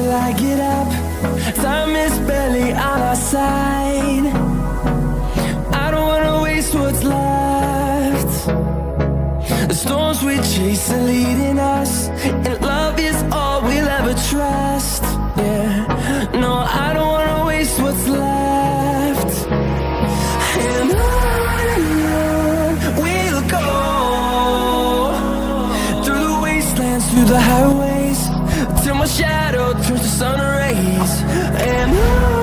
till I get up. Time is barely on our side. I don't wanna waste what's left. The storms we chase are leading us, and love is all we'll ever trust. Yeah, no, I don't wanna waste what's left. And on we'll go, through the wastelands, through the highways, till my shadow turns to sun rays. And on